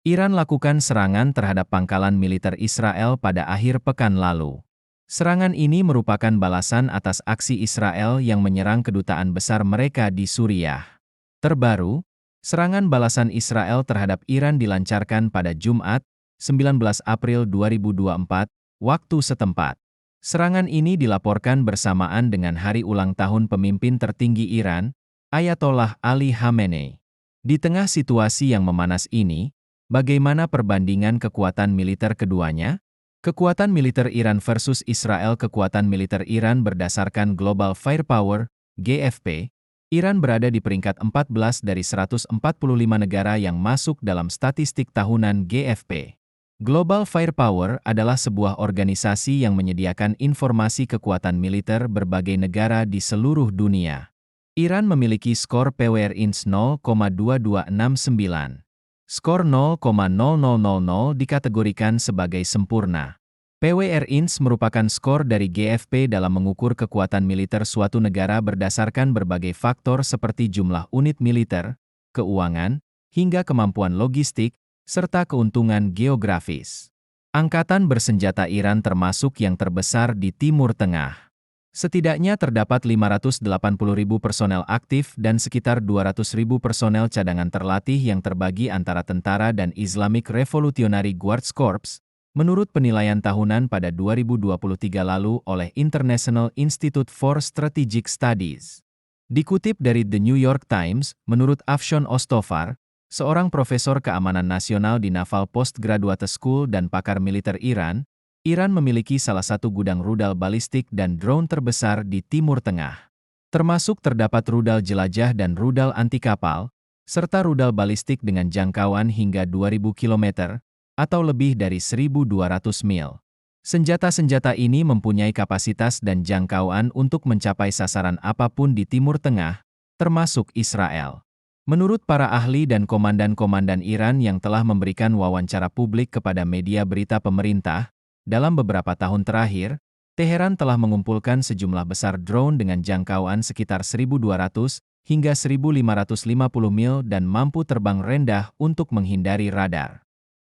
Iran lakukan serangan terhadap pangkalan militer Israel pada akhir pekan lalu. Serangan ini merupakan balasan atas aksi Israel yang menyerang kedutaan besar mereka di Suriah. Terbaru, serangan balasan Israel terhadap Iran dilancarkan pada Jumat, 19 April 2024, waktu setempat. Serangan ini dilaporkan bersamaan dengan hari ulang tahun pemimpin tertinggi Iran, Ayatollah Ali Khamenei. Di tengah situasi yang memanas ini, bagaimana perbandingan kekuatan militer keduanya? Kekuatan militer Iran versus Israel. Kekuatan militer Iran berdasarkan Global Firepower, GFP, Iran berada di peringkat 14 dari 145 negara yang masuk dalam statistik tahunan GFP. Global Firepower adalah sebuah organisasi yang menyediakan informasi kekuatan militer berbagai negara di seluruh dunia. Iran memiliki skor PWR-INS 0,2269. Skor 0,0000 dikategorikan sebagai sempurna. PWR-INS merupakan skor dari GFP dalam mengukur kekuatan militer suatu negara berdasarkan berbagai faktor seperti jumlah unit militer, keuangan, hingga kemampuan logistik, serta keuntungan geografis. Angkatan bersenjata Iran termasuk yang terbesar di Timur Tengah. Setidaknya terdapat 580.000 personel aktif dan sekitar 200.000 personel cadangan terlatih yang terbagi antara tentara dan Islamic Revolutionary Guards Corps, menurut penilaian tahunan pada 2023 lalu oleh International Institute for Strategic Studies. Dikutip dari The New York Times, menurut Afshon Ostofar, seorang profesor keamanan nasional di Naval Postgraduate School dan pakar militer Iran, Iran memiliki salah satu gudang rudal balistik dan drone terbesar di Timur Tengah. Termasuk terdapat rudal jelajah dan rudal anti kapal, serta rudal balistik dengan jangkauan hingga 2.000 km, atau lebih dari 1.200 mil. Senjata-senjata ini mempunyai kapasitas dan jangkauan untuk mencapai sasaran apapun di Timur Tengah, termasuk Israel. Menurut para ahli dan komandan-komandan Iran yang telah memberikan wawancara publik kepada media berita pemerintah, dalam beberapa tahun terakhir, Teheran telah mengumpulkan sejumlah besar drone dengan jangkauan sekitar 1.200 hingga 1.550 mil dan mampu terbang rendah untuk menghindari radar.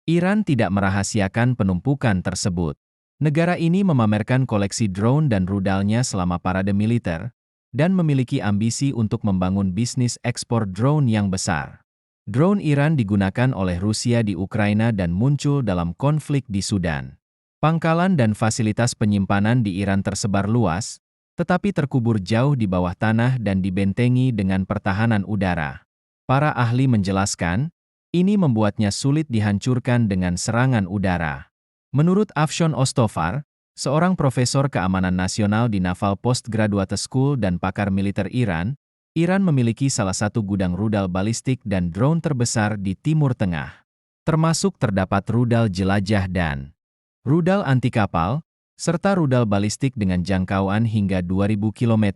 Iran tidak merahasiakan penumpukan tersebut. Negara ini memamerkan koleksi drone dan rudalnya selama parade militer, dan memiliki ambisi untuk membangun bisnis ekspor drone yang besar. Drone Iran digunakan oleh Rusia di Ukraina dan muncul dalam konflik di Sudan. Pangkalan dan fasilitas penyimpanan di Iran tersebar luas, tetapi terkubur jauh di bawah tanah dan dibentengi dengan pertahanan udara. Para ahli menjelaskan, ini membuatnya sulit dihancurkan dengan serangan udara. Menurut Afshon Ostofar, seorang profesor keamanan nasional di Naval Postgraduate School dan pakar militer Iran, Iran memiliki salah satu gudang rudal balistik dan drone terbesar di Timur Tengah. Termasuk terdapat rudal jelajah dan rudal anti kapal, serta rudal balistik dengan jangkauan hingga 2.000 km,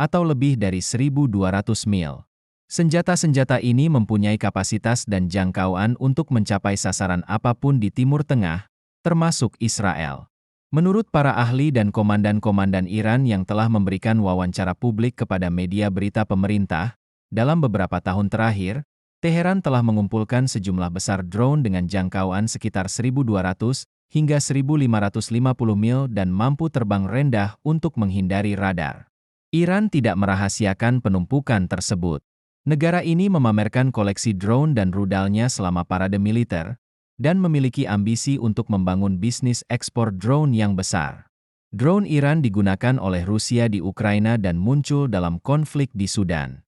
atau lebih dari 1.200 mil. Senjata-senjata ini mempunyai kapasitas dan jangkauan untuk mencapai sasaran apapun di Timur Tengah, termasuk Israel. Menurut para ahli dan komandan-komandan Iran yang telah memberikan wawancara publik kepada media berita pemerintah, dalam beberapa tahun terakhir, Teheran telah mengumpulkan sejumlah besar drone dengan jangkauan sekitar 1.200 hingga 1.550 mil dan mampu terbang rendah untuk menghindari radar. Iran tidak merahasiakan penumpukan tersebut. Negara ini memamerkan koleksi drone dan rudalnya selama parade militer, dan memiliki ambisi untuk membangun bisnis ekspor drone yang besar. Drone Iran digunakan oleh Rusia di Ukraina dan muncul dalam konflik di Sudan.